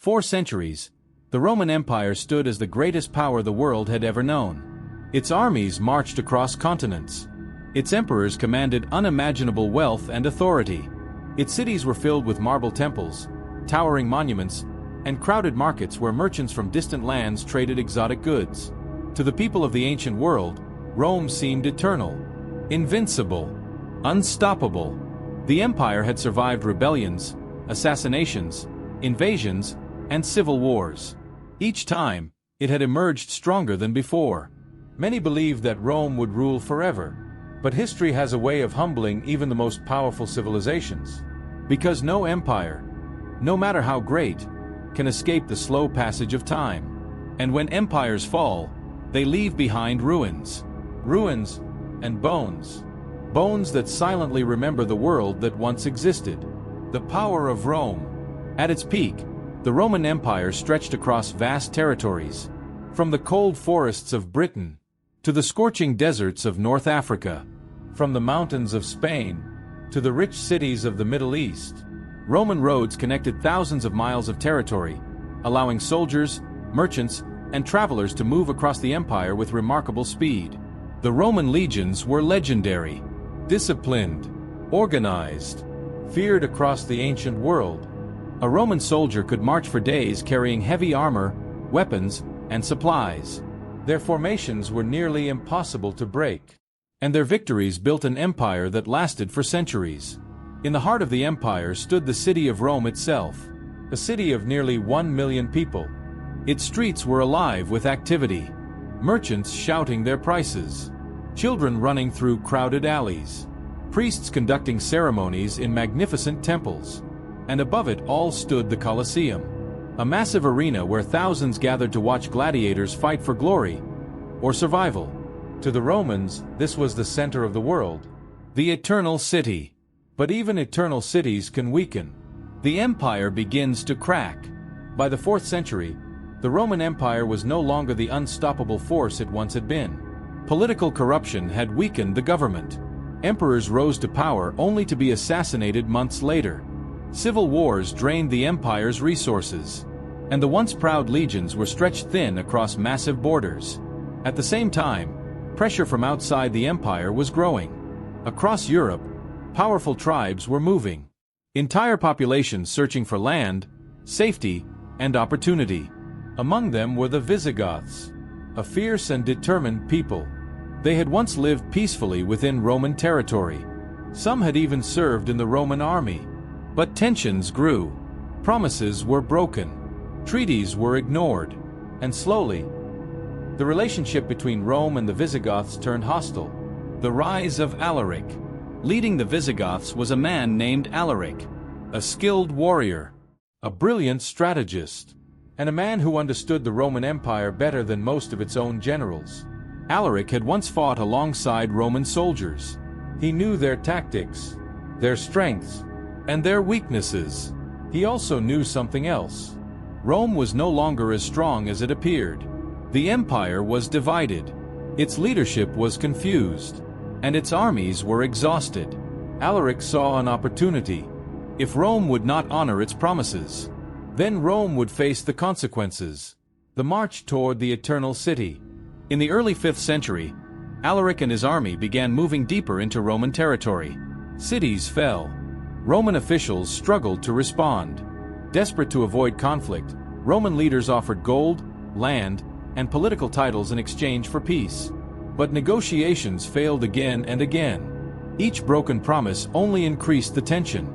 For centuries, the Roman Empire stood as the greatest power the world had ever known. Its armies marched across continents. Its emperors commanded unimaginable wealth and authority. Its cities were filled with marble temples, towering monuments, and crowded markets where merchants from distant lands traded exotic goods. To the people of the ancient world, Rome seemed eternal, invincible, unstoppable. The empire had survived rebellions, assassinations, invasions, and civil wars. Each time, it had emerged stronger than before. Many believed that Rome would rule forever, but history has a way of humbling even the most powerful civilizations. Because no empire, no matter how great, can escape the slow passage of time. And when empires fall, they leave behind ruins. Ruins and bones. Bones that silently remember the world that once existed. The power of Rome. At its peak, the Roman Empire stretched across vast territories. From the cold forests of Britain to the scorching deserts of North Africa. From the mountains of Spain to the rich cities of the Middle East. Roman roads connected thousands of miles of territory, allowing soldiers, merchants, and travelers to move across the empire with remarkable speed. The Roman legions were legendary, disciplined, organized, feared across the ancient world. A Roman soldier could march for days carrying heavy armor, weapons, and supplies. Their formations were nearly impossible to break, and their victories built an empire that lasted for centuries. In the heart of the empire stood the city of Rome itself, a city of nearly 1 million people. Its streets were alive with activity, merchants shouting their prices, children running through crowded alleys, priests conducting ceremonies in magnificent temples, and above it all stood the Colosseum, a massive arena where thousands gathered to watch gladiators fight for glory or survival. To the Romans, this was the center of the world, the eternal city. But even eternal cities can weaken. The empire begins to crack. By the 4th century, the Roman Empire was no longer the unstoppable force it once had been. Political corruption had weakened the government. Emperors rose to power only to be assassinated months later. Civil wars drained the empire's resources, and the once proud legions were stretched thin across massive borders. At the same time, pressure from outside the empire was growing. Across Europe, powerful tribes were moving. Entire populations searching for land, safety, and opportunity. Among them were the Visigoths, a fierce and determined people. They had once lived peacefully within Roman territory. Some had even served in the Roman army. But tensions grew. Promises were broken. Treaties were ignored. And slowly, the relationship between Rome and the Visigoths turned hostile. The rise of Alaric. Leading the Visigoths was a man named Alaric, a skilled warrior, a brilliant strategist, and a man who understood the Roman Empire better than most of its own generals. Alaric had once fought alongside Roman soldiers. He knew their tactics, their strengths, and their weaknesses. He also knew something else. Rome was no longer as strong as it appeared. The empire was divided. Its leadership was confused, and its armies were exhausted. Alaric saw an opportunity. If Rome would not honor its promises, then Rome would face the consequences. The march toward the eternal city. In the early 5th century, Alaric and his army began moving deeper into Roman territory. Cities fell. Roman officials struggled to respond. Desperate to avoid conflict, Roman leaders offered gold, land, and political titles in exchange for peace. But negotiations failed again and again. Each broken promise only increased the tension.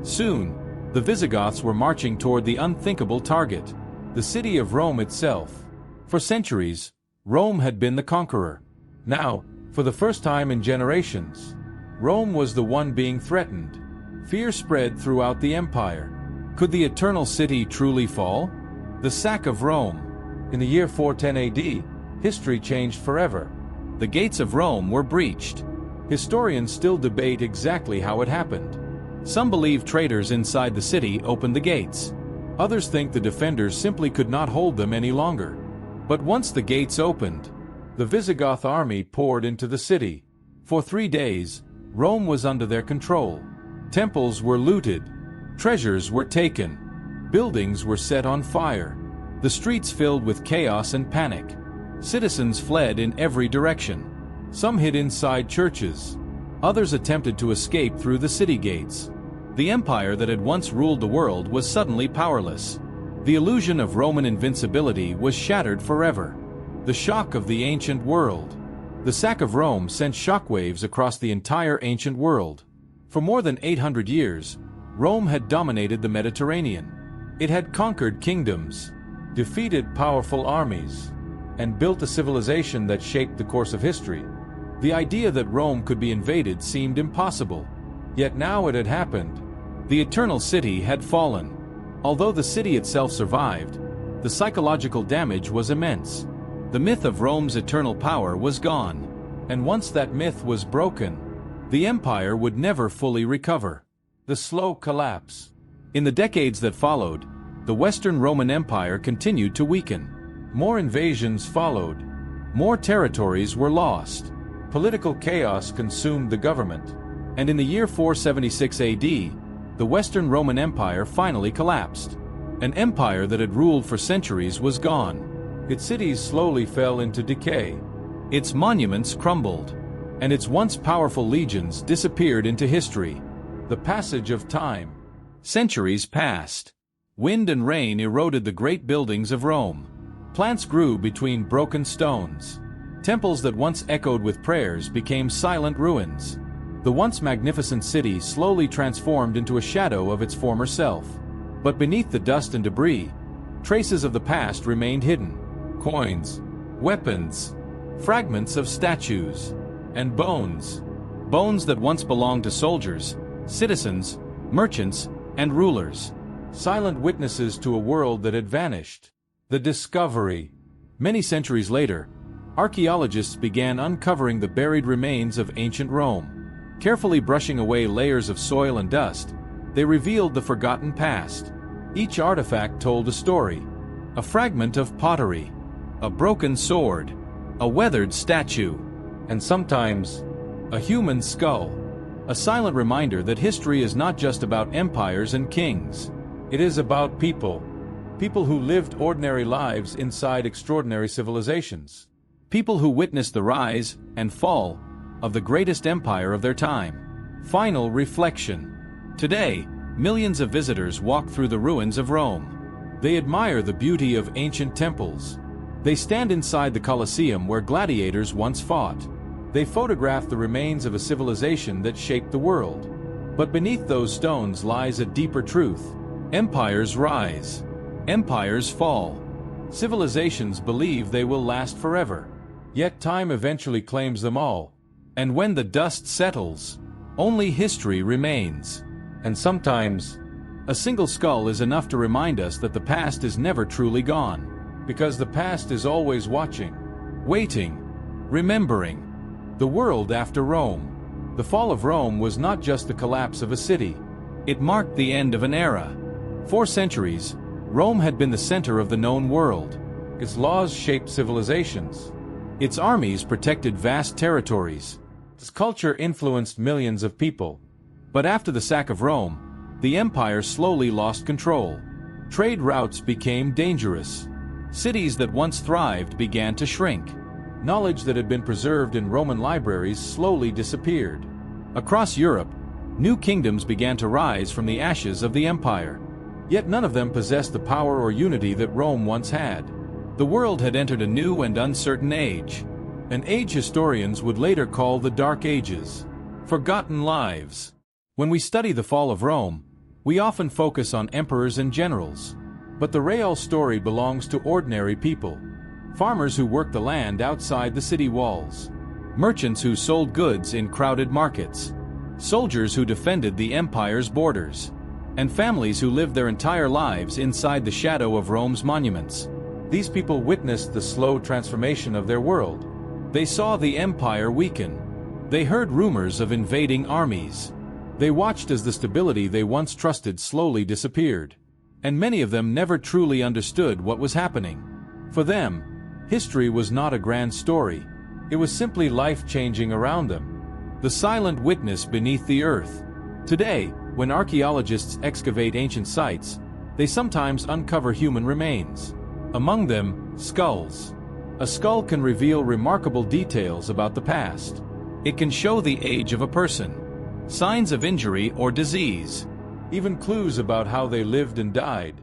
Soon, the Visigoths were marching toward the unthinkable target, the city of Rome itself. For centuries, Rome had been the conqueror. Now, for the first time in generations, Rome was the one being threatened. Fear spread throughout the empire. Could the eternal city truly fall? The sack of Rome. In the year 410 AD, history changed forever. The gates of Rome were breached. Historians still debate exactly how it happened. Some believe traitors inside the city opened the gates. Others think the defenders simply could not hold them any longer. But once the gates opened, the Visigoth army poured into the city. For 3 days, Rome was under their control. Temples were looted. Treasures were taken. Buildings were set on fire. The streets filled with chaos and panic. Citizens fled in every direction. Some hid inside churches. Others attempted to escape through the city gates. The empire that had once ruled the world was suddenly powerless. The illusion of Roman invincibility was shattered forever. The shock of the ancient world. The sack of Rome sent shockwaves across the entire ancient world. For more than 800 years, Rome had dominated the Mediterranean. It had conquered kingdoms, defeated powerful armies, and built a civilization that shaped the course of history. The idea that Rome could be invaded seemed impossible. Yet now it had happened. The eternal city had fallen. Although the city itself survived, the psychological damage was immense. The myth of Rome's eternal power was gone. And once that myth was broken, the empire would never fully recover. The slow collapse. In the decades that followed, the Western Roman Empire continued to weaken. More invasions followed. More territories were lost. Political chaos consumed the government. And in the year 476 AD, the Western Roman Empire finally collapsed. An empire that had ruled for centuries was gone. Its cities slowly fell into decay. Its monuments crumbled. And its once powerful legions disappeared into history. The passage of time. Centuries passed. Wind and rain eroded the great buildings of Rome. Plants grew between broken stones. Temples that once echoed with prayers became silent ruins. The once magnificent city slowly transformed into a shadow of its former self. But beneath the dust and debris, traces of the past remained hidden. Coins, weapons, fragments of statues, and bones. Bones that once belonged to soldiers, citizens, merchants, and rulers. Silent witnesses to a world that had vanished. The discovery. Many centuries later, archaeologists began uncovering the buried remains of ancient Rome. Carefully brushing away layers of soil and dust, they revealed the forgotten past. Each artifact told a story. A fragment of pottery, a broken sword, a weathered statue, and sometimes, a human skull. A silent reminder that history is not just about empires and kings. It is about people. People who lived ordinary lives inside extraordinary civilizations. People who witnessed the rise and fall of the greatest empire of their time. Final reflection. Today, millions of visitors walk through the ruins of Rome. They admire the beauty of ancient temples. They stand inside the Colosseum where gladiators once fought. They photograph the remains of a civilization that shaped the world. But beneath those stones lies a deeper truth. Empires rise. Empires fall. Civilizations believe they will last forever. Yet time eventually claims them all. And when the dust settles, only history remains. And sometimes, a single skull is enough to remind us that the past is never truly gone. Because the past is always watching, waiting, remembering. The world after Rome. The fall of Rome was not just the collapse of a city. It marked the end of an era. For centuries, Rome had been the center of the known world. Its laws shaped civilizations. Its armies protected vast territories. Its culture influenced millions of people. But after the sack of Rome, the empire slowly lost control. Trade routes became dangerous. Cities that once thrived began to shrink. Knowledge that had been preserved in Roman libraries slowly disappeared. Across Europe, new kingdoms began to rise from the ashes of the empire. Yet none of them possessed the power or unity that Rome once had. The world had entered a new and uncertain age. An age historians would later call the Dark Ages. Forgotten lives. When we study the fall of Rome, we often focus on emperors and generals. But the real story belongs to ordinary people. Farmers who worked the land outside the city walls. Merchants who sold goods in crowded markets. Soldiers who defended the empire's borders. And families who lived their entire lives inside the shadow of Rome's monuments. These people witnessed the slow transformation of their world. They saw the empire weaken. They heard rumors of invading armies. They watched as the stability they once trusted slowly disappeared. And many of them never truly understood what was happening. For them, history was not a grand story. It was simply life changing around them. The silent witness beneath the earth. Today, when archaeologists excavate ancient sites, they sometimes uncover human remains. Among them, skulls. A skull can reveal remarkable details about the past. It can show the age of a person, signs of injury or disease, even clues about how they lived and died.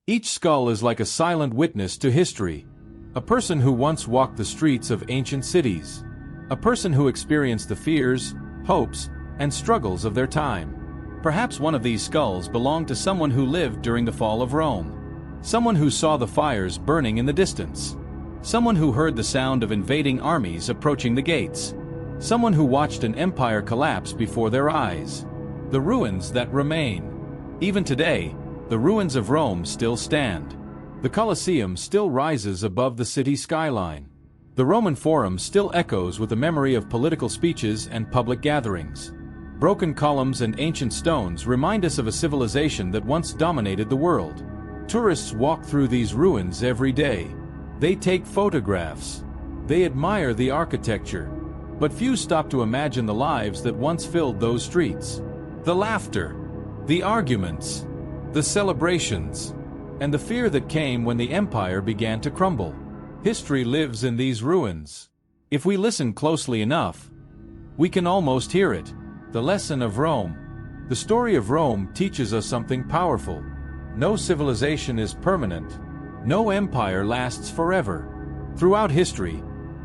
Each skull is like a silent witness to history, a person who once walked the streets of ancient cities, a person who experienced the fears, hopes, and struggles of their time. Perhaps one of these skulls belonged to someone who lived during the fall of Rome, someone who saw the fires burning in the distance, someone who heard the sound of invading armies approaching the gates, someone who watched an empire collapse before their eyes. The ruins that remain. Even today, the ruins of Rome still stand. The Colosseum still rises above the city skyline. The Roman Forum still echoes with the memory of political speeches and public gatherings. Broken columns and ancient stones remind us of a civilization that once dominated the world. Tourists walk through these ruins every day. They take photographs. They admire the architecture. But few stop to imagine the lives that once filled those streets. The laughter, the arguments, the celebrations, and the fear that came when the empire began to crumble. History lives in these ruins. If we listen closely enough, we can almost hear it. The lesson of Rome. The story of Rome teaches us something powerful. No civilization is permanent. No empire lasts forever. Throughout history,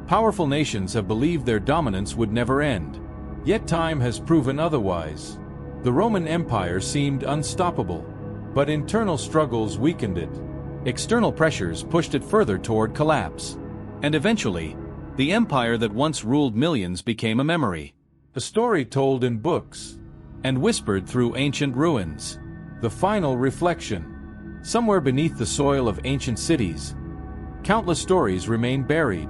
powerful nations have believed their dominance would never end. Yet time has proven otherwise. The Roman Empire seemed unstoppable, but internal struggles weakened it. External pressures pushed it further toward collapse. And eventually, the empire that once ruled millions became a memory. A story told in books and whispered through ancient ruins. The final reflection. Somewhere beneath the soil of ancient cities, countless stories remain buried.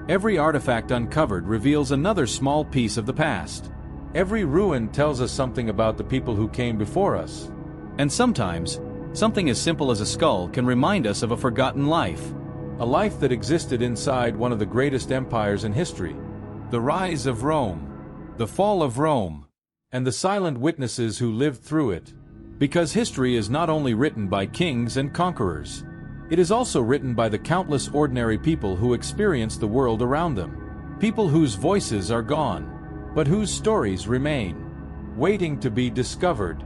Every artifact uncovered reveals another small piece of the past. Every ruin tells us something about the people who came before us. And sometimes, something as simple as a skull can remind us of a forgotten life. A life that existed inside one of the greatest empires in history. The rise of Rome, the fall of Rome, and the silent witnesses who lived through it. Because history is not only written by kings and conquerors, it is also written by the countless ordinary people who experienced the world around them. People whose voices are gone, but whose stories remain, waiting to be discovered.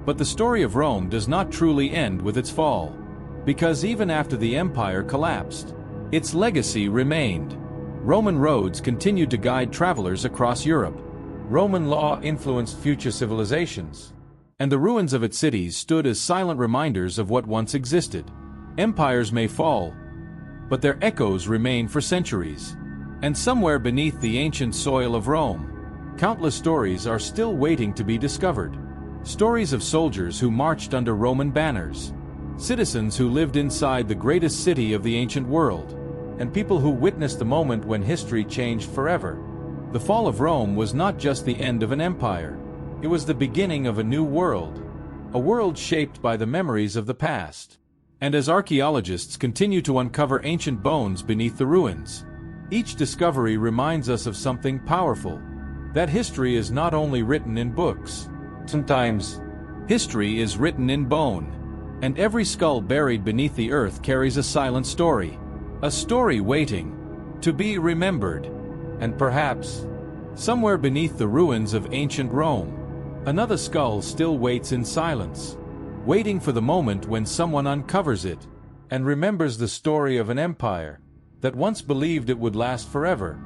But the story of Rome does not truly end with its fall, because even after the empire collapsed, its legacy remained. Roman roads continued to guide travelers across Europe. Roman law influenced future civilizations, and the ruins of its cities stood as silent reminders of what once existed. Empires may fall, but their echoes remain for centuries. And somewhere beneath the ancient soil of Rome, countless stories are still waiting to be discovered. Stories of soldiers who marched under Roman banners, citizens who lived inside the greatest city of the ancient world, and people who witnessed the moment when history changed forever. The fall of Rome was not just the end of an empire. It was the beginning of a new world, a world shaped by the memories of the past. And as archaeologists continue to uncover ancient bones beneath the ruins, each discovery reminds us of something powerful, that history is not only written in books. Sometimes, history is written in bone, and every skull buried beneath the earth carries a silent story, a story waiting to be remembered. And perhaps, somewhere beneath the ruins of ancient Rome, another skull still waits in silence, waiting for the moment when someone uncovers it and remembers the story of an empire that once believed it would last forever.